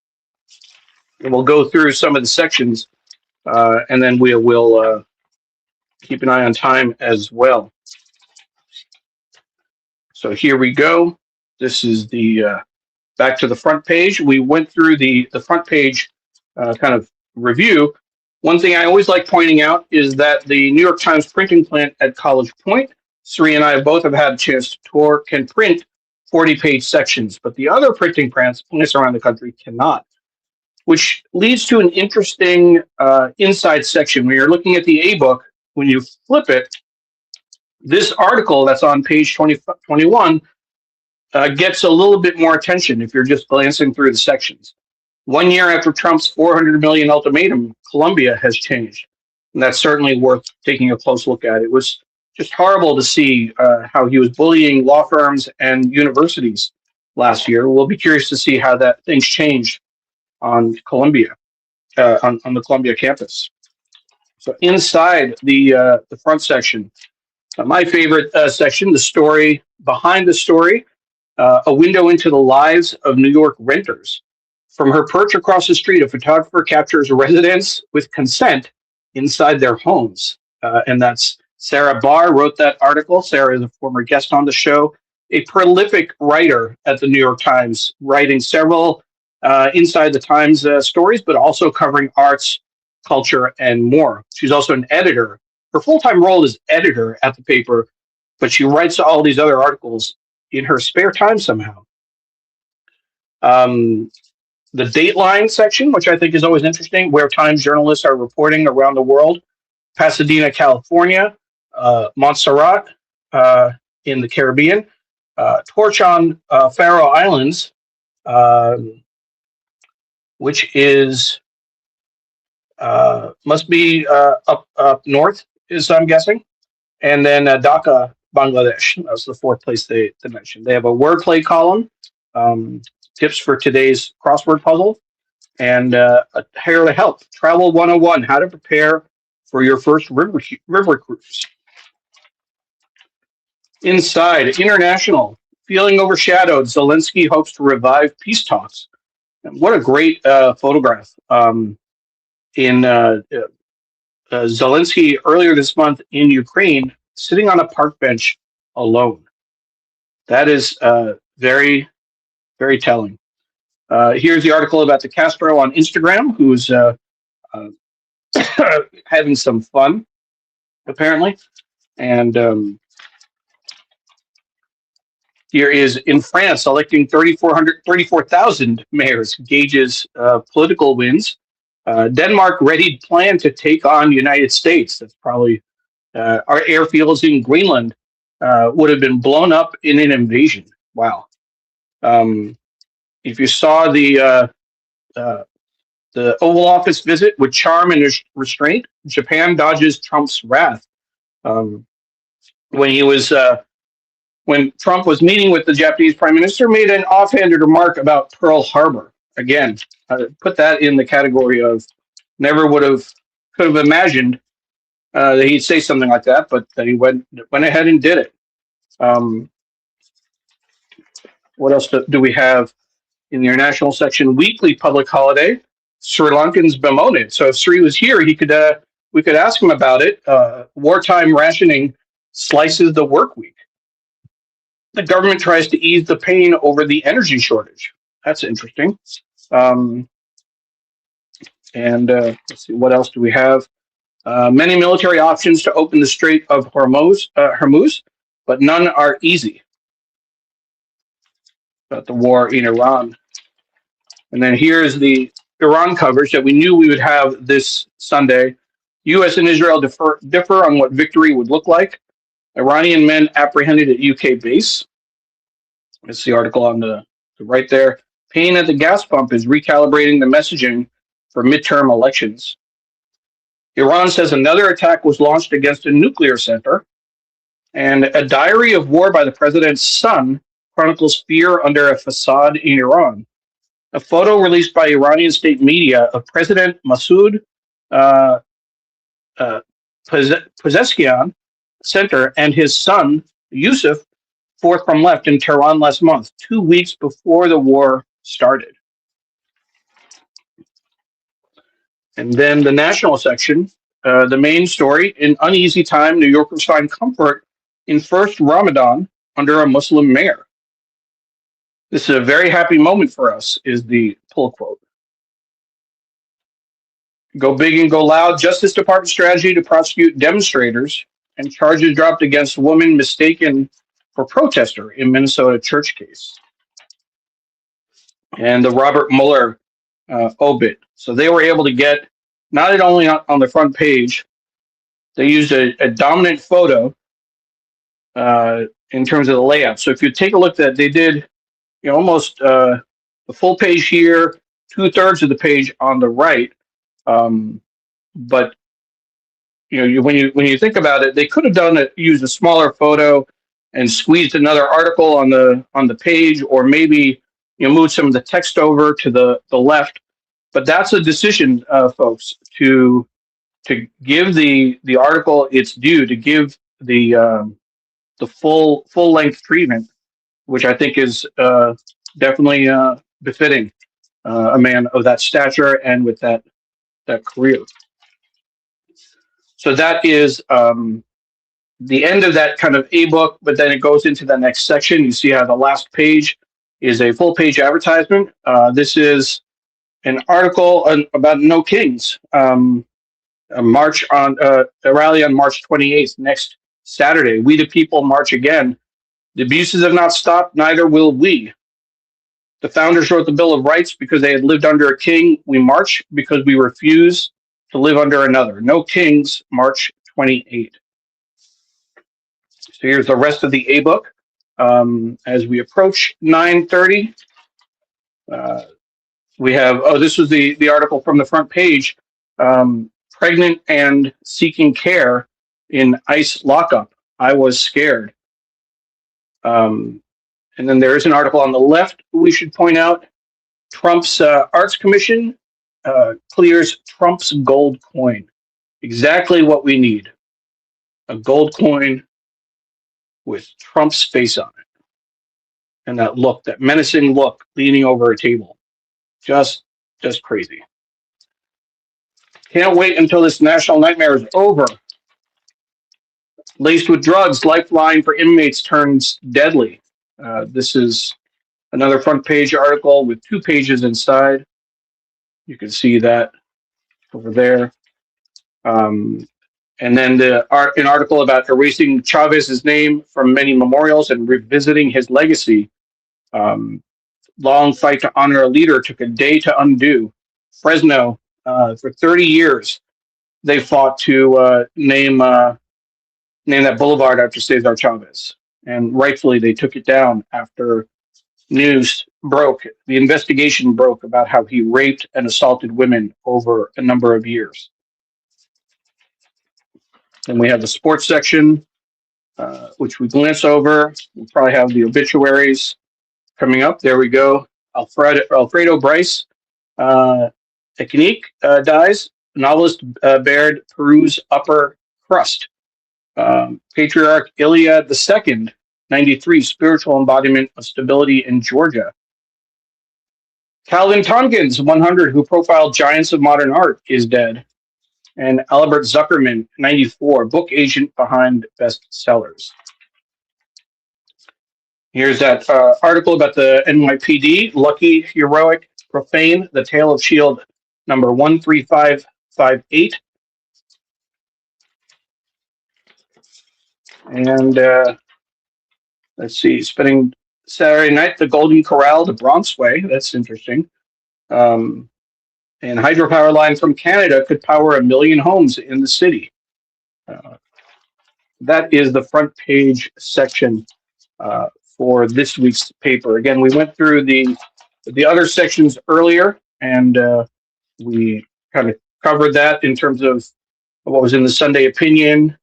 And we'll go through some of the sections, and then we will keep an eye on time as well. So here we go. This is the back to the front page. We went through the front page kind of review. One thing I always like pointing out is that the New York Times printing plant at College Point, Sree and I both have had a chance to tour, can print 40-page sections, but the other printing plants around the country cannot, which leads to an interesting inside section. When you're looking at the A-book, when you flip it, this article that's on page 21 gets a little bit more attention if you're just glancing through the sections. 1 year after Trump's $400 million ultimatum, Colombia has changed. And that's certainly worth taking a close look at. It was just horrible to see how he was bullying law firms and universities last year. We'll be curious to see how that things changed on Columbia, on the Columbia campus. So inside the front section, my favorite section, the story behind the story, a window into the lives of New York renters. From her perch across the street, a photographer captures residents with consent inside their homes. And that's Sarah Barr wrote that article. Sarah is a former guest on the show, a prolific writer at the New York Times, writing several Inside the Times stories, but also covering arts, culture, and more. She's also an editor. Her full-time role is editor at the paper, but she writes all these other articles in her spare time somehow. The Dateline section, which I think is always interesting, where Times journalists are reporting around the world. Pasadena, California, Montserrat in the Caribbean, Torch on Faroe Islands, which is must be up north, is I'm guessing, and then Dhaka, Bangladesh. That's the fourth place they mentioned. They have a wordplay column, tips for today's crossword puzzle, and here to help. Travel 101, how to prepare for your first river cruise. Inside, international, feeling overshadowed, Zelensky hopes to revive peace talks. And what a great photograph. Zelensky earlier this month in Ukraine, sitting on a park bench alone. That is very, very telling. Here's the article about the Castro on Instagram, who's having some fun, apparently. And here is in France, electing 34,000 mayors gauges political wins. Denmark readied plan to take on United States. That's probably our airfields in Greenland would have been blown up in an invasion. Wow. If you saw the Oval Office visit with charm and restraint, Japan dodges Trump's wrath. When Trump was meeting with the Japanese Prime Minister, made an offhanded remark about Pearl Harbor. Again, put that in the category of never could have imagined that he'd say something like that, but that he went ahead and did it. What else do we have in the international section? Weekly public holiday, Sri Lankans bemoan it. So if Sri was here, we could ask him about it. Wartime rationing slices the work week. The government tries to ease the pain over the energy shortage. That's interesting. Let's see, what else do we have? Many military options to open the Strait of Hormuz, but none are easy. About the war in Iran. And then here's the Iran coverage that we knew we would have this Sunday. U.S. and Israel differ on what victory would look like. Iranian men apprehended at UK base. That's the article on the right there. Pain at the gas pump is recalibrating the messaging for midterm elections. Iran says another attack was launched against a nuclear center. And a diary of war by the president's son chronicles fear under a facade in Iran. A photo released by Iranian state media of President Masoud Pezeshkian Center and his son, Yusuf, fourth from left in Tehran last month, 2 weeks before the war started. And then the national section, the main story, in uneasy time, New Yorkers find comfort in first Ramadan under a Muslim mayor. This is a very happy moment for us, is the pull quote. Go big and go loud. Justice Department strategy to prosecute demonstrators, and charges dropped against woman mistaken for protester in Minnesota church case. And the Robert Mueller obit. So they were able to get not only on the front page, they used a dominant photo in terms of the layout. So if you take a look, that they did, almost the full page here, 2/3 of the page on the right. But when you think about it, they could have used a smaller photo and squeezed another article on the page, or maybe moved some of the text over to the left. But that's a decision, folks, to give the article its due, to give the full length treatment, which I think is definitely befitting a man of that stature and with that career. So that is the end of that kind of book, but then it goes into the next section. You see how the last page is a full page advertisement. This is an article about No Kings. A rally on March 28th, next Saturday. We the people march again. The abuses have not stopped, neither will we. The founders wrote the Bill of Rights because they had lived under a king. We march because we refuse to live under another. No Kings, March 28th. So here's the rest of the book. As we approach 9:30, we have, this was the article from the front page, pregnant and seeking care in ICE lockup. I was scared. And then there is an article on the left we should point out. Trump's Arts Commission clears Trump's gold coin. Exactly what we need. A gold coin with Trump's face on it. And that look, that menacing look, leaning over a table. Just crazy. Can't wait until this national nightmare is over. Laced with drugs, lifeline for inmates turns deadly. This is another front page article with 2 pages inside. You can see that over there. And then an article about erasing Chavez's name from many memorials and revisiting his legacy. Long fight to honor a leader took a day to undo. Fresno, for 30 years, they fought to name that boulevard after Cesar Chavez. And rightfully, they took it down after news broke. The investigation broke about how he raped and assaulted women over a number of years. Then we have the sports section, which we glance over. We'll probably have the obituaries coming up. There we go. Alfredo Bryce Ekinique dies. Novelist bared Peru's upper crust. Patriarch Ilya II, 93, spiritual embodiment of stability in Georgia. Calvin Tompkins, 100, who profiled giants of modern art, is dead. And Albert Zuckerman, 94, book agent behind bestsellers. Here's that article about the NYPD, Lucky, Heroic, Profane, The Tale of S.H.I.E.L.D. number 13558. And let's see, spending Saturday night, the Golden Corral to Bronxway. That's interesting. And hydropower line from Canada could power 1 million homes in the city. That is the front page section for this week's paper. Again, we went through the other sections earlier, and we kind of covered that in terms of what was in the Sunday Opinion,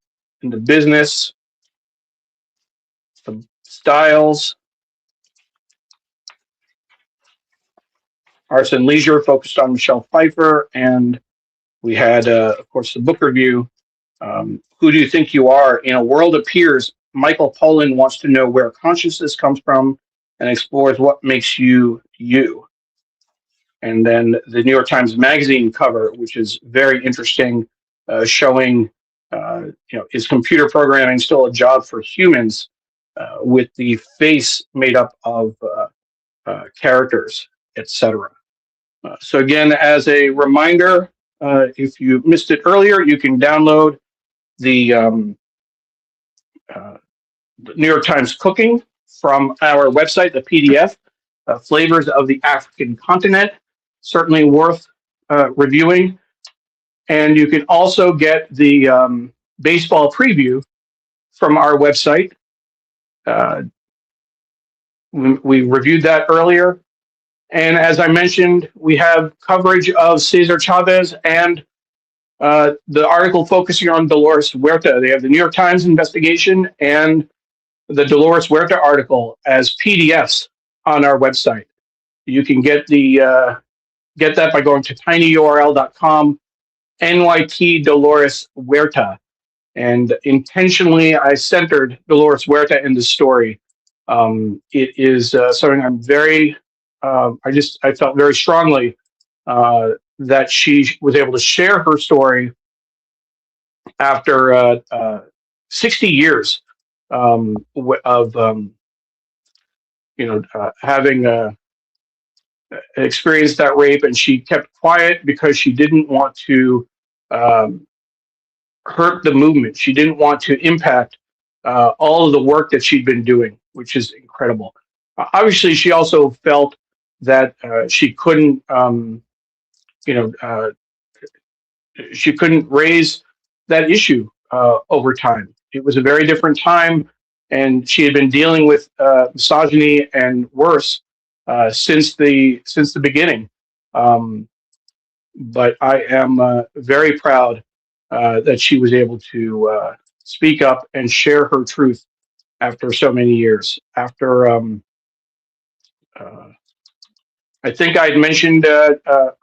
in the business, the styles. Arts and Leisure focused on Michelle Pfeiffer, and we had, of course, the book review. Who do you think you are? In a World of Peers, Michael Pollan wants to know where consciousness comes from and explores what makes you you. And then the New York Times Magazine cover, which is very interesting, showing, is computer programming still a job for humans, with the face made up of characters, etc. So again, as a reminder, if you missed it earlier, you can download the New York Times Cooking from our website, the PDF, Flavors of the African Continent. Certainly worth reviewing. And you can also get the baseball preview from our website. We reviewed that earlier. And as I mentioned, we have coverage of Cesar Chavez and the article focusing on Dolores Huerta. They have the New York Times investigation and the Dolores Huerta article as PDFs on our website. You can get that by going to tinyurl.com, NYT Dolores Huerta. And intentionally, I centered Dolores Huerta in the story. It is something I'm very, I felt very strongly that she was able to share her story after 60 years of, having experienced that rape, and she kept quiet because she didn't want to hurt the movement. She didn't want to impact all of the work that she'd been doing, which is incredible. Obviously, she also felt that she couldn't, she couldn't raise that issue over time. It was a very different time, and she had been dealing with misogyny and worse since the beginning. But I am very proud that she was able to speak up and share her truth after so many years. After I think I'd mentioned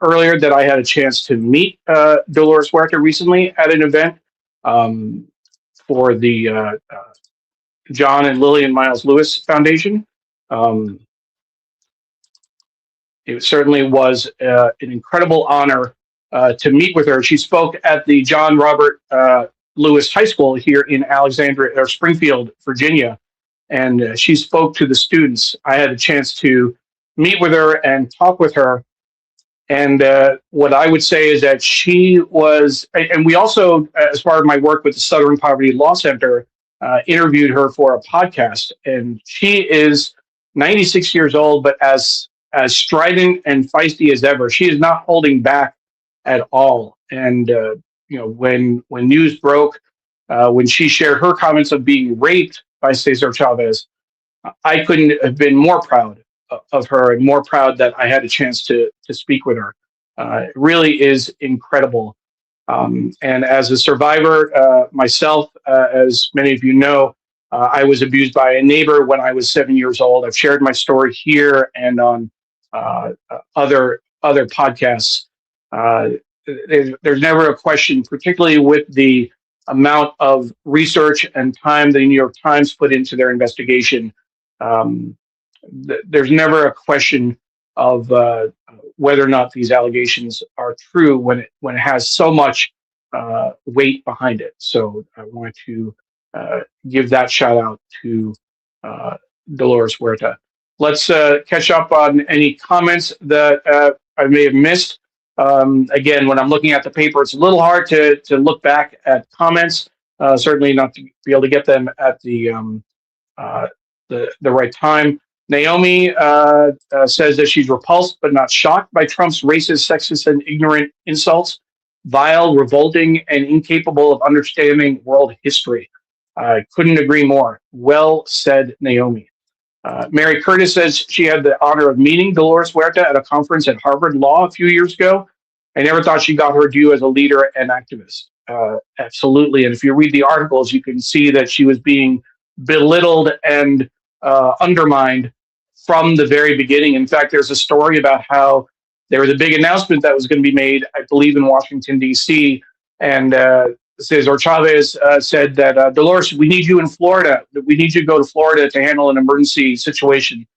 earlier that I had a chance to meet Dolores Huerta recently at an event for the John and Lillian Miles Lewis Foundation. It certainly was an incredible honor to meet with her. She spoke at the John Robert Lewis High School here in Alexandria or Springfield, Virginia, and she spoke to the students. I had a chance to meet with her and talk with her. And what I would say is that she was, and we also, as part of my work with the Southern Poverty Law Center, interviewed her for a podcast. And she is 96 years old, but as strident and feisty as ever. She is not holding back at all. And when news broke, when she shared her comments of being raped by Cesar Chavez, I couldn't have been more proud of her and more proud that I had a chance to speak with her. It really is incredible. And as a survivor myself, as many of you know, I was abused by a neighbor when I was 7 years old. I've shared my story here and on other podcasts. There's never a question, particularly with the amount of research and time the New York Times put into their investigation. There's never a question of whether or not these allegations are true when it has so much weight behind it. So I want to give that shout out to Dolores Huerta. Let's catch up on any comments that I may have missed. Again, when I'm looking at the paper, it's a little hard to look back at comments. Certainly not to be able to get them at the right time. Naomi says that she's repulsed but not shocked by Trump's racist, sexist, and ignorant insults. Vile, revolting, and incapable of understanding world history. I couldn't agree more. Well said, Naomi. Mary Curtis says she had the honor of meeting Dolores Huerta at a conference at Harvard Law a few years ago. I never thought she got her due as a leader and activist. Absolutely. And if you read the articles, you can see that she was being belittled and undermined from the very beginning. In fact, there's a story about how there was a big announcement that was going to be made, I believe, in Washington, D.C., and Cesar Chavez said that, Dolores, we need you in Florida. We need you to go to Florida to handle an emergency situation.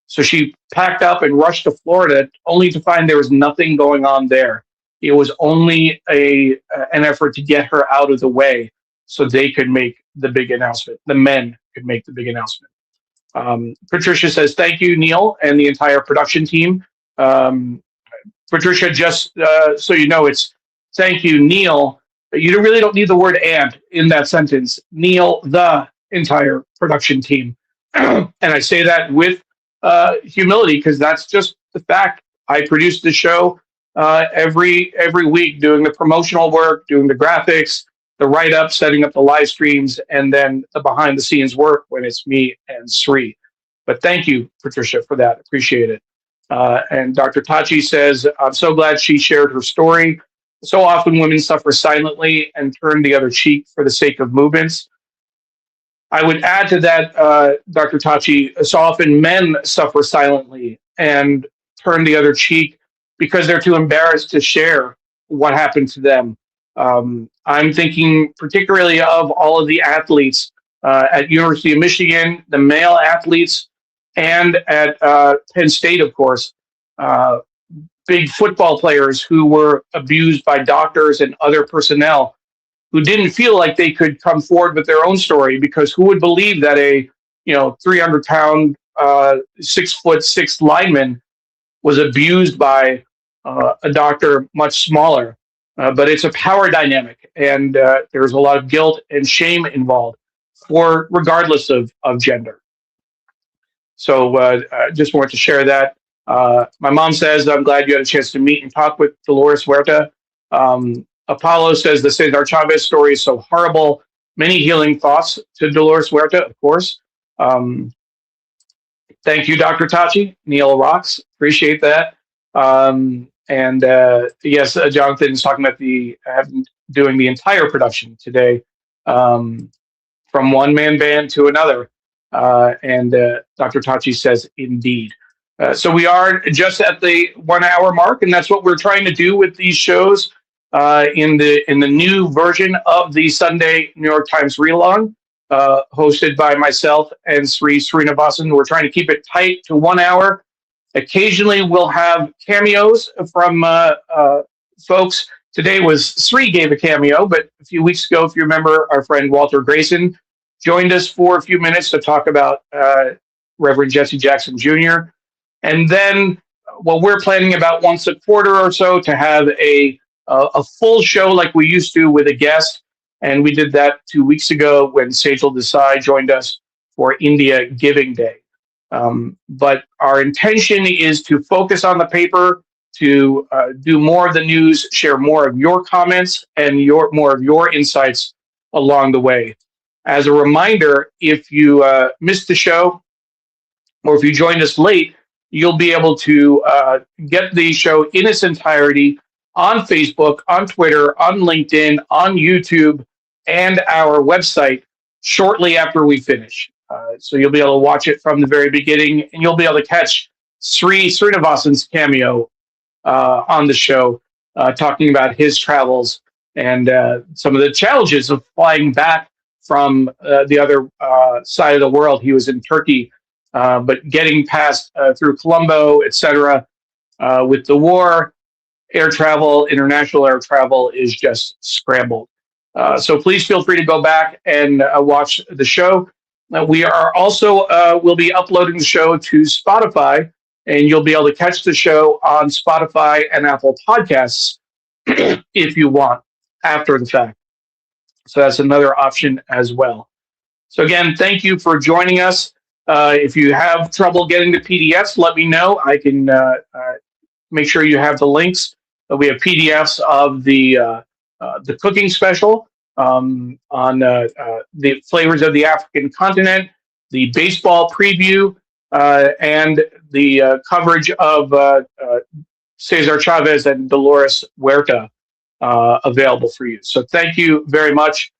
So she packed up and rushed to Florida, only to find there was nothing going on there. It was only an effort to get her out of the way so they could make the big announcement. The men could make the big announcement. Patricia says, thank you, Neil, and the entire production team. Patricia, just so you know, it's Thank you, Neil. You really don't need the word "and" in that sentence. Neil, the entire production team, and I say that with humility because that's just the fact. I produce the show every week, doing the promotional work, doing the graphics, the write up, setting up the live streams, and then the behind the scenes work when it's me and Sree. But thank you, Patricia, for that. Appreciate it. And Dr. Tachi says, I'm so glad she shared her story. So often women suffer silently and turn the other cheek for the sake of movements. I would add to that, Dr. Tachi, so often men suffer silently and turn the other cheek because they're too embarrassed to share what happened to them. I'm thinking particularly of all of the athletes at University of Michigan, the male athletes, and at Penn State, of course, big football players who were abused by doctors and other personnel who didn't feel like they could come forward with their own story because who would believe that a 300-pound 6'6" lineman was abused by a doctor much smaller. But it's a power dynamic, and there's a lot of guilt and shame involved, for regardless of gender. So I just wanted to share that. My mom says, I'm glad you had a chance to meet and talk with Dolores Huerta. Apollo says the Cesar Chavez story is so horrible. Many healing thoughts to Dolores Huerta, of course. Thank you, Dr. Tachi. Neil rocks. Appreciate that. And yes, Jonathan is talking about doing the entire production today, from one man band to another. And Dr. Tachi says, indeed. So we are just at the 1 hour mark, and that's what we're trying to do with these shows in the new version of the Sunday New York Times read along, hosted by myself and Sree Srinivasan. We're trying to keep it tight to 1 hour. Occasionally, we'll have cameos from folks. Today was Sree gave a cameo, but a few weeks ago, if you remember, our friend Walter Grayson joined us for a few minutes to talk about Reverend Jesse Jackson Jr. And then, well, we're planning about once a quarter or so to have a full show like we used to with a guest. And we did that 2 weeks ago when Sejal Desai joined us for India Giving Day. But our intention is to focus on the paper, to do more of the news, share more of your comments and more of your insights along the way. As a reminder, if you missed the show or if you joined us late, you'll be able to get the show in its entirety on Facebook, on Twitter, on LinkedIn, on YouTube, and our website shortly after we finish. So you'll be able to watch it from the very beginning, and you'll be able to catch Sree Srinivasan's cameo on the show, talking about his travels and some of the challenges of flying back from the other side of the world. He was in Turkey, but getting past through Colombo, etc. With the war, air travel, international air travel is just scrambled. So please feel free to go back and watch the show. We are also will be uploading the show to Spotify, and you'll be able to catch the show on Spotify and Apple Podcasts if you want after the fact. So that's another option as well. So again, thank you for joining us. If you have trouble getting the PDFs, let me know. I can make sure you have the links. We have PDFs of the cooking special on the flavors of the African continent, the baseball preview, and the coverage of Cesar Chavez and Dolores Huerta available for you. So thank you very much.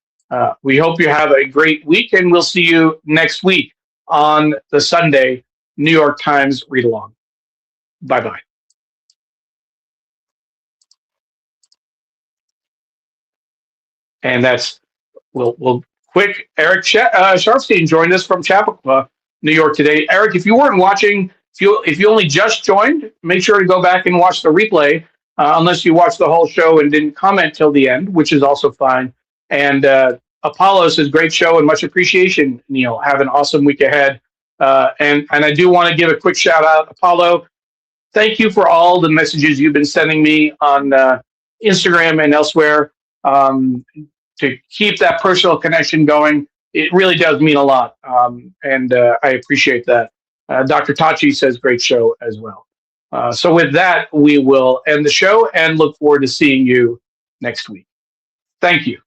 We hope you have a great week, and we'll see you next week on the Sunday New York Times Read Along. Bye-bye. And that's, we'll quick, Eric Sharfstein joined us from Chappaqua, New York today. Eric, if you weren't watching, if you only just joined, make sure to go back and watch the replay, unless you watched the whole show and didn't comment till the end, which is also fine. And Apollo says, great show and much appreciation, Neil. Have an awesome week ahead. And I do want to give a quick shout out, Apollo. Thank you for all the messages you've been sending me on Instagram and elsewhere, to keep that personal connection going. It really does mean a lot, and I appreciate that. Dr. Tachi says, great show as well. So with that, we will end the show and look forward to seeing you next week. Thank you.